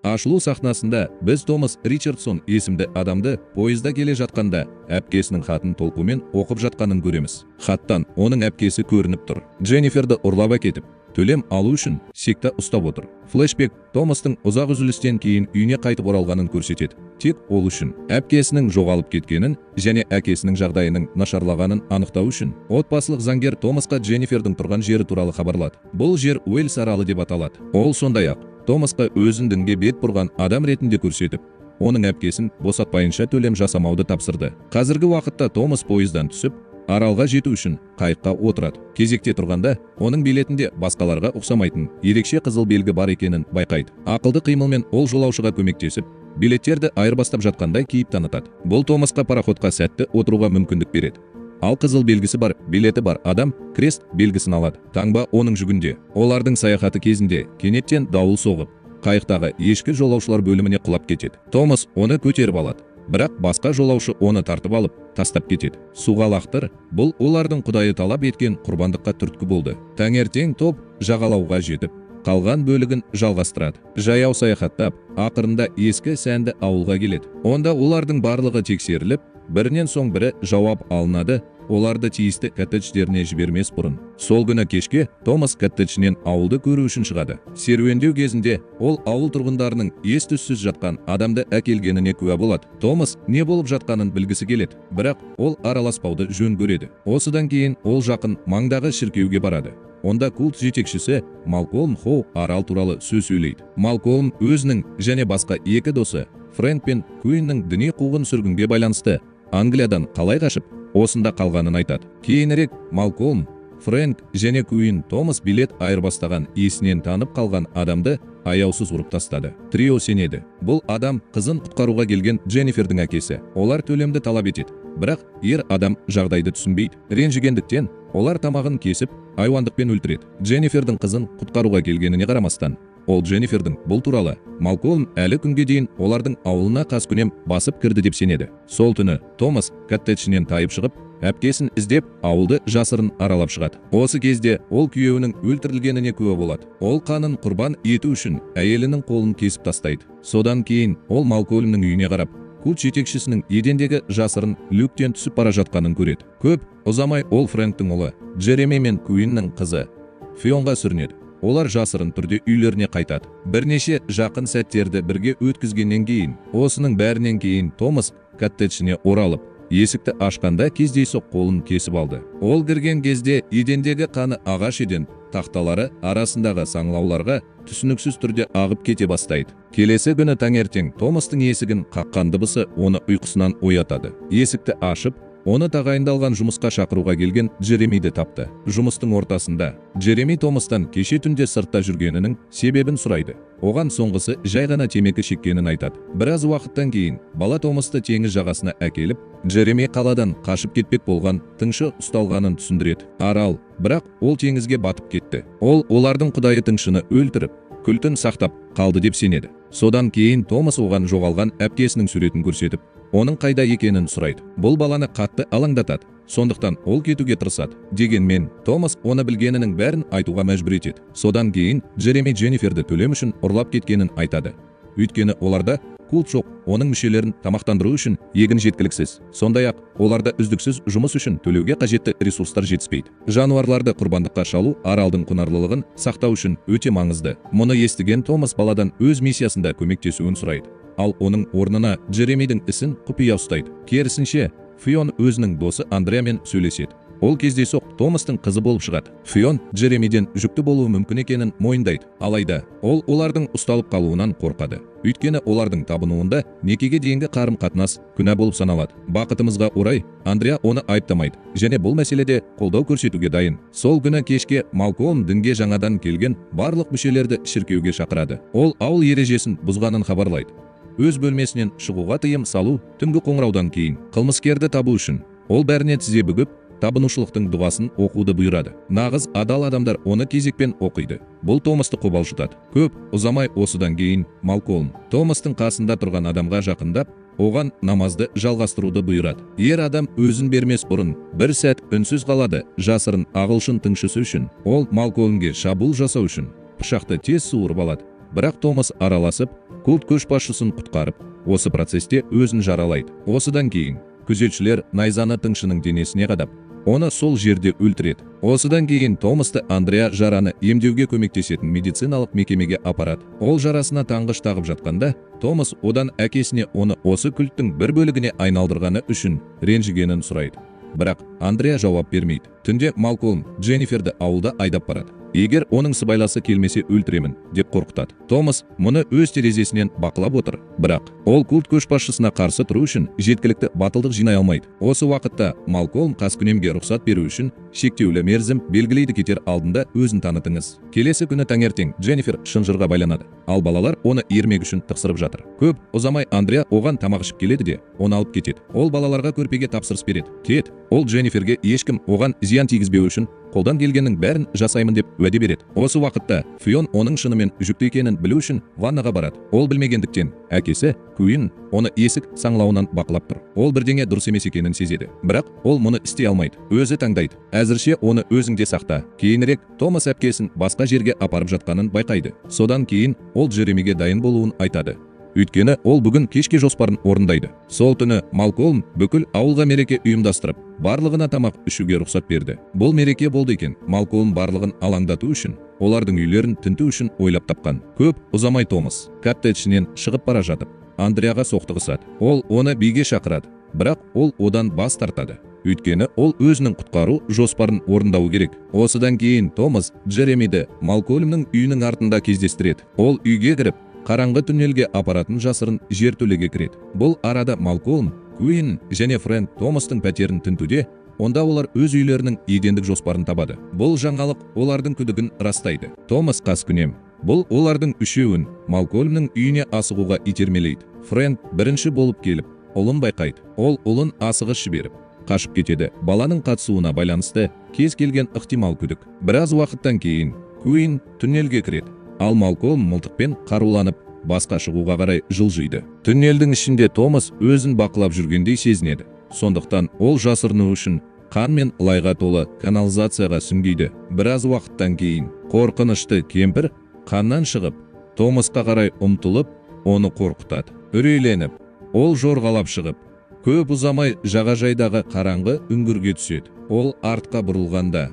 Ашылу сахнасында біз Томас Ричардсон есімді адамды пойызда келе жатқанда әпкесінің хатын толқумен оқып жатқанын көреміз. Хаттан оның әпкесі көрініп тұр. Дженниферді ұрлап әкетіп, төлем алу үшін секта ұстап отыр. Флешбек Томастың ұзақ үзілістен кейін үйіне қайтып оралғанын көрсетеді. Тек ол үшін әпкесінің жоғалып кеткенін және әкесінің жағдайының нашарлағанын анықтау үшін отбасылық заңгер Томасқа Дженнифердің тұрған жері туралы хабарлады. Бұл жер Уэльс аралы деп аталады. Ол сондай-ақ Томасқа өзін дінге бет бұрған адам ретінде көрсетіп, оның әпкесін босатпайынша төлем жасамауды тапсырды. Қазіргі уақытта Томас пойыздан түсіп, аралға жету үшін қайыққа отырады. Кезекте тұрғанда, оның билетінде басқаларға ұқсамайтын ерекше қызыл белгі бар екенін байқайды. Ақылды қимылмен ол жолаушыға көмектесіп, билеттерді айырбастап жатқандай кейіп танытады. Бұл Томасқа пароходқа сәтті отыруға мүмкіндік береді. Ал қызыл белгісі бар, билеті бар адам крест белгісін алады. Таңба оның жүгінде. Олардың саяхаты кезінде кенеттен дауыл соғып, қайықтағы ешкі жолаушылар бөліміне құлап кетеді. Томас оны көтеріп алады. Бірақ басқа жолаушы оны тартып алып, тастап кетеді. Суға лақтыр, бұл олардың құдайы талап еткен құрбандыққа түрткі болды. Таңертең топ жағалауға жетіп, қалған бөлігін жалғастырады. Жаяу саяхаттап, ақырында ескі сәнді ауылға келеді. Онда олардың барлығы тексеріліп, бірінен соң бірі жауап алынады, оларды тиісті коттедждеріне жібермес бұрын. Сол күні кешке Томас коттеджінен ауылды көру үшін шығады. Серуендеу кезінде ол ауыл тұрғындарының ес-түссіз жатқан адамды әкелгеніне куә болады. Томас не болып жатқанын білгісі келеді, бірақ ол араласпауды жөн көреді. Осыдан кейін ол жақын маңдағы шіркеуге барады. Онда культ жетекшісі Малколм Хоу арал туралы сөз сөйлейді. Малколм өзінің және басқа екі досы Фрэнк пен Куиннің діни қуғын сүргінге байланысты Англиядан қалай қашып, осында қалғанын айтады. Кейінірек Малколм, Фрэнк және Куин Томас билет айырбастаған есінен танып қалған адамды аяусыз ұрып тастады. Трио сенеді. Бұл адам қызын құтқаруға келген Дженнифердің әкесі. Олар төлемді талап етеді. Бірақ ер адам жағдайды түсінбейді. Ренжігендіктен олар тамағын кесіп, айуандықпен өлтіреді. Дженнифердің қызын құтқаруға келгеніне қарамастан, ол Дженнифердің бұл туралы Малколм әлі күнге дейін олардың ауылына қаскүнем басып кірді деп сенеді. Сол түні Томас коттеджінен тайып шығып, әпкесін іздеп ауылды жасырын аралап шығады. Осы кезде ол күйеуінің өлтірілгеніне куә болады. Ол қанын құрбан ету үшін әйелінің қолын кесіп тастайды. Содан кейін ол Малкольмнің үйіне қарап, культ жетекшісінің едендегі жасырын люктен түсіп бара жатқанын көреді. Көп ұзамай ол Фрэнктің ұлы Джереми мен Куиннің қызы Фионға сүрінеді. Олар жасырын түрде үйлеріне қайтады. Бірнеше жақын сәттерді бірге өткізгеннен кейін, осының бәрінен кейін Томас коттеджіне оралып, есікті ашқанда кездейсоқ қолын кесіп алды. Ол кірген кезде едендегі қаны ағаш еден тақталары арасындағы саңлауларға түсініксіз түрде ағып кете бастайды. Келесі күні таңертең Томастың есігін қаққан дыбысы оны ұйқысынан оятады. Есікті ашып, оны тағайындалған жұмысқа шақыруға келген Джеремиді тапты. Жұмыстың ортасында Джереми Томастан кеше түнде сыртта жүргенінің себебін сұрайды. Оған соңғысы жай ғана темекі шеккенін айтады. Біраз уақыттан кейін бала Томасты теңіз жағасына әкеліп, Джереми қаладан қашып кетпек болған тыңшы ұсталғанын түсіндіреді. Арал, бірақ ол теңізге батып кетті. Ол олардың құдайы тыңшыны өлтіріп, күлтін сақтап қалды деп сенеді. Содан кейін Томас оған жоғалған әпкесінің суретін көрсетіп, оның қайда екенін сұрайды. Бұл баланы қатты алаңдатады. Сондықтан ол кетуге тырысады. Дегенмен, Томас оны білгенінің бәрін айтуға мәжбүр етеді. Содан кейін Джереми Дженниферді төлем үшін ұрлап кеткенін айтады. Өйткені оларда культ жоқ, оның мүшелерін тамақтандыру үшін егін жеткіліксіз. Сондай-ақ оларда үздіксіз жұмыс үшін төлеуге қажетті ресурстар жетіспейді. Жануарларды құрбандыққа шалу аралдың құнарлылығын сақтау үшін өте маңызды. Мұны естіген Томас баладан өз миссиясында көмектесуін сұрайды. Ал оның орнына Джеремидің ісін құпия ұстайды. Керісінше, Фион өзінің досы Андреамен сөйлеседі. Ол кездейсоқ Томастың қызы болып шығады. Фион Джеремиден жүкті болуы мүмкін екенін мойындайды. Алайда, ол олардың ұсталып қалуынан қорқады. Өйткені олардың табынуында некеге дейінгі қарым-қатынас күнә болып саналады. Бақытымызға орай, Андреа оны айыптамайды және бұл мәселеде қолдау көрсетуге дайын. Сол күні кешке Малколм дінге жаңадан келген барлық мүшелерді шіркеуге шақырады. Ол ауыл ережесін бұзғанын хабарлайды. Өз бөлмесінен шығуға тыйым салу түнгі қоңыраудан кейін қылмыскерді табу үшін ол бәріне тізе бүгіп, табынушылықтың дұғасын оқуды бұйырады. Нағыз адал адамдар оны кезекпен оқиды. Бұл Томасты қобалжытады. Көп ұзамай осыдан кейін Малколм Томастың қасында тұрған адамға жақындап, оған намазды жалғастыруды бұйырады. Ер адам өзін бермес бұрын бір сәт үнсіз қалады. Жасырын ағылшын тыңшысы үшін ол Малколмге шабуыл жасау үшін пышақты тез суырып алады. Бірақ Томас араласып, культ көшбасшысын құтқарып, осы процесте өзін жаралайды. Осыдан кейін күзетшілер найзаны тыңшының денесіне қадап, оны сол жерде өлтіреді. Осыдан кейін Томасты Андреа жараны емдеуге көмектесетін медициналық мекемеге апарады. Ол жарасына таңғыш тағып жатқанда, Томас одан әкесіне оны осы культтің бір бөлігіне айналдырғаны үшін ренжігенін сұрайды. Бірақ Андреа жауап бермейді. Түнде Малкольм Дженниферді ауылда айдап барады. Егер оның сыбайласы келмесе өлтіремін деп қорқытады. Томас мұны өз терезесінен бақылап отыр, бірақ ол культ көшбасшысына қарсы тұру үшін жеткілікті батылдық жинай алмайды. Осы уақытта Малкольм қаскүнемге рұқсат беру үшін шектеулі мерзім белгілейді. Кетер алдында өзін танытыңыз. Келесі күні таңертең Дженнифер шынжырға байланады, ал балалар оны ермек үшін тықсырып жатыр. Көп ұзамай Андреа оған тамақ ішіп келеді де оны алып кетеді. Ол балаларға көрпеге тапсырыс береді. Кет, ол Дженниферге ешкім оған зиян тигізбеу үшін қолдан келгеннің бәрін жасаймын деп уәде береді. Осы уақытта Фион оның шынымен жүкті екенін білу үшін ваннаға барады. Ол білмегендіктен әкесі Куин оны есік саңлауынан бақылап тұр. Ол бірдеңе дұрыс емес екенін сезеді, бірақ ол мұны істей алмайды. Өзі таңдайды. Әзірше оны өзіңде сақта. Кейінірек Томас әпкесін басқа жерге апарып жатқанын байқайды. Содан кейін ол Джеремиге дайын болуын айтады. Өйткені ол бүгін кешке жоспарын орындайды. Сол түні Малкольм бүкіл ауылға мереке ұйымдастырып, барлығына тамақ ішуге рұқсат берді. Бұл мереке болды екен. Малкольм барлығын алаңдату үшін, олардың үйлерін тінту үшін ойлап тапқан. Көп ұзамай Томас коттеджінен шығып бара жатып, Андреаға соқтығысады. Ол оны биге шақырады, бірақ ол одан бас тартады. Өйткені ол өзінің құтқару жоспарын орындауы керек. Осыдан кейін Томас Джеремиді Малкольмнің үйінің артында кездестіреді. Ол үйге кіріп, қараңғы түннелге апаратын жасырын жертөлеге кіреді. Бұл арада Малкольм, Куин және Фрэнк Томастың пәтерін тінтуде, онда олар өз үйлерінің едендік жоспарын табады. Бұл жаңалық олардың күдігін растайды. Томас қаскүнем. Бұл олардың үшеуін Малкольмнің үйіне асығуға итермелейді. Фрэнк бірінші болып келіп, ұлын байқайды. Ол ұлын асығыс жіберіп қашып кетеді. Баланың қатысуына байланысты кез келген ықтимал күдік. Біраз уақыттан кейін Куин түннелге кіреді. Ал Малкольм мылтықпен қаруланып, басқа шығуға қарай жылжиды. Түннелдің ішінде Томас өзін бақылап жүргендей сезінеді. Сондықтан ол жасырыну үшін қан мен лайға толы канализацияға сүңгиді. Біраз уақыттан кейін қорқынышты кемпір қаннан шығып, Томасқа қарай ұмтылып, оны қорқытады. Үрейленіп, ол жорғалап шығып, көп ұзамай жағажайдағы қараңғы үңгірге түседі. Ол артқа бұрылғанда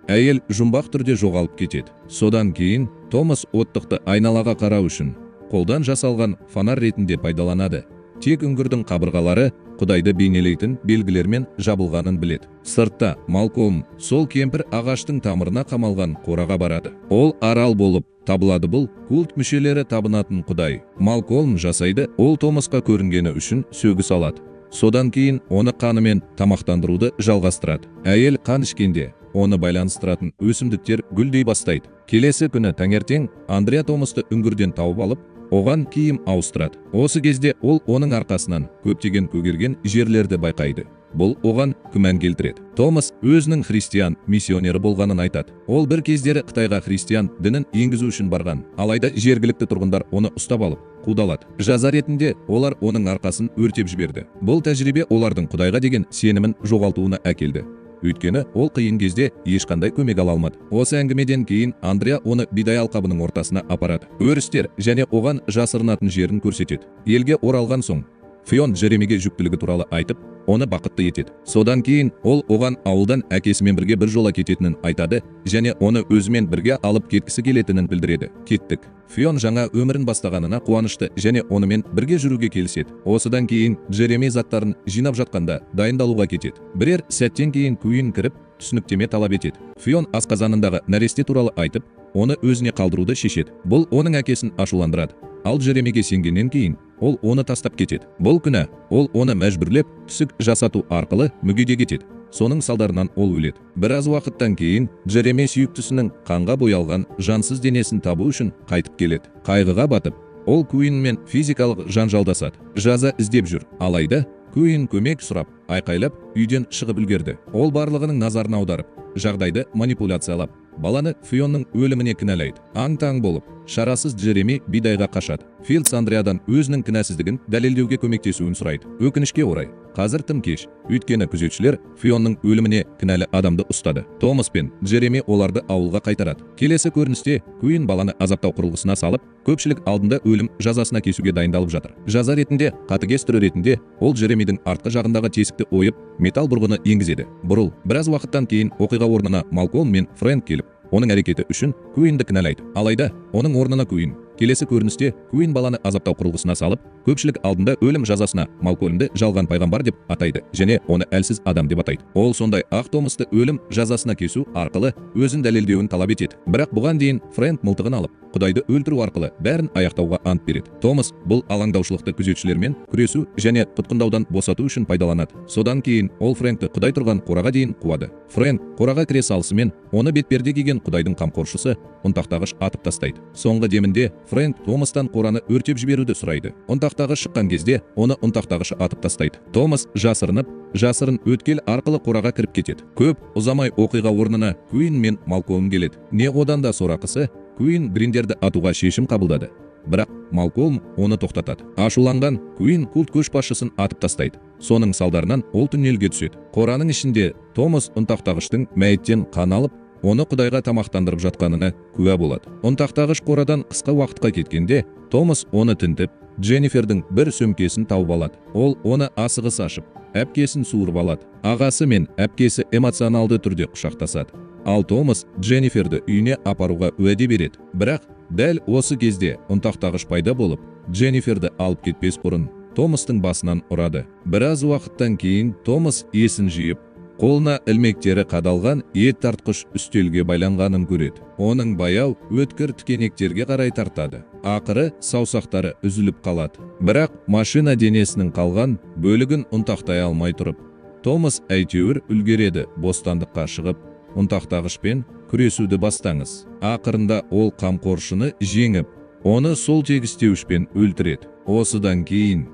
әйел жұмбақ түрде жоғалып кетеді. Содан кейін Томас оттықты айналаға қарау үшін қолдан жасалған фонар ретінде пайдаланады. Тек үңгірдің қабырғалары Құдайды бейнелейтін белгілермен жабылғанын біледі. Сыртта Малкольм сол кемпір ағаштың тамырына қамалған қораға барады. Ол арал болып табылады. Бұл культ мүшелері табынатын Құдай. Малкольм жасайды. Ол Томасқа көрінгені үшін сөгіс алады. Содан кейін оны қанымен тамақтандыруды жалғастырады. Әйел қан ішкенде оны байланыстыратын өсімдіктер гүлдей бастайды. Келесі күні таңертең Андреа Томасты үңгірден тауып алып, оған киім ауыстырады. Осы кезде ол оның арқасынан көптеген көгерген жерлерді байқайды. Бұл оған күмән келтіреді. Томас өзінің христиан миссионері болғанын айтады. Ол бір кездері Қытайға христиан дінін енгізу үшін барған. Алайда жергілікті тұрғындар оны ұстап алып, қудалады. Жаза ретінде олар оның арқасын өртеп жіберді. Бұл тәжірибе олардың Құдайға деген сенімін жоғалтуына әкелді. Өйткені ол қиын кезде ешқандай көмек ала алмады. Осы әңгімеден кейін Андреа оны бидай алқабының ортасына апарады. Өрістер және оған жасырынатын жерін көрсетеді. Елге оралған соң Фион Джеремиге жүктілігі туралы айтып, оны бақытты етеді. Содан кейін ол оған ауылдан әкесімен бірге бір жола кететінін айтады және оны өзімен бірге алып кеткісі келетінін білдіреді. Кеттік. Фион жаңа өмірін бастағанына қуанышты және онымен бірге жүруге келіседі. Осыдан кейін Джереми заттарын жинап жатқанда дайындалуға кетеді. Бірер сәттен кейін Куин кіріп, түсініктеме талап етеді. Фион асқазанындағы нәресте туралы айтып, оны өзіне қалдыруды шешеді. Бұл оның әкесін ашуландырады. Ал Джеремиге сенгеннен кейін ол оны тастап кетеді. Бұл күні ол оны мәжбүрлеп түсік жасату арқылы мүгедек етеді. Соның салдарынан ол өледі. Біраз уақыттан кейін Джереми сүйіктісінің қанға боялған жансыз денесін табу үшін қайтып келеді. Қайғыға батып, ол Куинмен физикалық жанжалдасады. Жаза іздеп жүр. Алайда Куин көмек сұрап, айқайлап, үйден шығып үлгерді. Ол барлығының назарын аударып, жағдайды манипуляциялап, баланы Фионның өліміне кінәлайды. Аң-таң болып, шарасыз Джереми бидайға қашады. Филдс Андреадан өзінің кінәсіздігін дәлелдеуге көмектесуін сұрайды. Өкінішке орай, қазір тым кеш, өйткені күзетшілер Фионның өліміне кінәлі адамды ұстады. Томас пен Джереми оларды ауылға қайтарады. Келесі көріністе Куин баланы азаптау құрылғысына салып, көпшілік алдында өлім жазасына кесуге дайындалып жатыр. Жаза ретінде, қатыгез түрі ретінде, ол Джеремидің артқы жағындағы тесікті ойып, металл бұрғыны енгізеді. Бұрыл, біраз уақыттан кейін оқиға орнына Малкольм мен Фрэнк келіп, оның әрекеті үшін Куинді кінәлайды. Алайда, оның орнына Куин келесі көріністе Куин баланы азаптау құрылғысына салып, көпшілік алдында өлім жазасына Малкольмді жалған пайғамбар деп атайды және оны әлсіз адам деп атайды. Ол сондай ақ Томасты өлім жазасына кесу арқылы өзін дәлелдеуін талап етеді. Бірақ бұған дейін Фрэнк мылтығын алып, Құдайды өлтіру арқылы бәрін аяқтауға ант береді. Томас бұл алаңдаушылықты күзетшілермен күресу және тұтқындаудан босату үшін пайдаланады. Содан кейін ол Фрэнкті Құдай тұрған қораға дейін қуады. Фрэнк қораға кіре салысымен оны бетперде киген Құдайдың қамқоршысы ұнтақтағыш атып тастайды. Соңғы демінде Фрэнк Томастан қораны өртеп жіберуді сұрайды. Ұнтақтағыш шыққан кезде оны ұнтақтағыш атып тастайды. Томас жасырын өткел арқылы қораға кіріп кетеді. Көп ұзамай оқиға орнына Куин мен Малкольм келеді. Не одан да сорақысы, Куин Бриндерді атуға шешім қабылдады. Бірақ Малкольм оны тоқтатады. Ашуланған Куин культ көшбасшысын атып тастайды. Соның салдарынан ол түнелге түседі. Қораның ішінде Томас ұнтақтағыштың мәйіттен қан алып, оны Құдайға тамақтандырып жатқанына куә болады. Ұнтақтағыш қорадан қысқа уақытқа кеткенде, Томас оны тінтіп, Дженнифердің бір сөмкесін тауып алады. Ол оны асығыс ашып, әпкесін суырып алады. Ағасы мен әпкесі эмоционалды түрде құшақтасады. Ал Томас Дженниферді үйіне апаруға уәде береді. Бірақ дәл осы кезде ұнтақтағыш пайда болып, Дженниферді алып кетпес бұрын Томастың басынан ұрады. Біраз уақыттан кейін Томас есін жиып, қолына ілмектері қадалған ет тартқыш үстелге байланғанын көреді. Оның баяу, өткір тікенектерге қарай тартады. Ақыры саусақтары үзіліп қалады. Бірақ машина денесінің қалған бөлігін ұнтақтай алмай тұрып, Томас әйтеуір үлгереді. Бостандыққа шығып, ұнтақтағышпен күресуді бастаңыз. Ақырында ол қамқоршыны жеңіп, оны сол тегістеуішпен өлтіреді. Осыдан кейін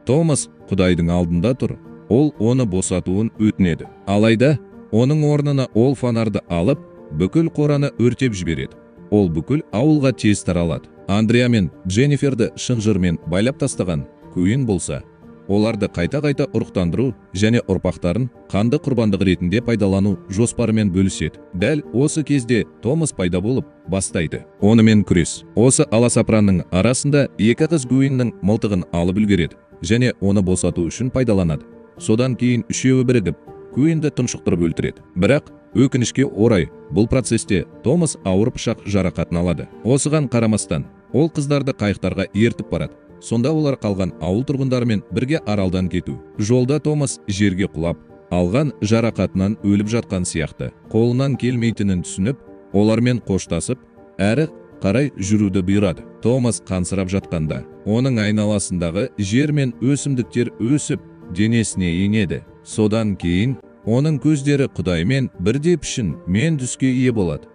Томас Құдайдың алдында тұр. Ол оны босатуын өтінеді. Алайда, оның орнына ол фонарды алып, бүкіл қораны өртеп жібереді. Ол бүкіл ауылға тез таралады. Андреа мен Дженниферді шынжырмен байлап тастаған Куин болса, оларды қайта-қайта ұрықтандыру және ұрпақтарын қанды құрбандық ретінде пайдалану жоспарымен бөліседі. Дәл осы кезде Томас пайда болып бастайды. Онымен күрес. Осы аласапыранның арасында екі қыз Куиннің мылтығын алып үлгереді және оны босату үшін пайдаланады. Содан кейін үшеуі бірігіп, Куинді тұншықтырып өлтіреді. Бірақ өкінішке орай, бұл процесте Томас ауыр пышақ жарақатын алады. Осыған қарамастан, ол қыздарды қайықтарға ертіп барады. Сонда олар қалған ауыл тұрғындарымен бірге аралдан кету. Жолда Томас жерге құлап, алған жарақатынан өліп жатқан сияқты. Қолынан келмейтінін түсініп, олармен қоштасып, әрі қарай жүруді бұйырады. Томас қансырап жатқанда, оның айналасындағы жер мен өсімдіктер өсіп, денесіне енеді. Содан кейін оның көздері Құдаймен бірде пішін мен түске ие болады.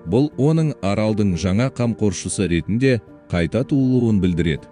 Бұл оның аралдың жаңа қамқоршысы ретінде қайта туылуын білдіреді.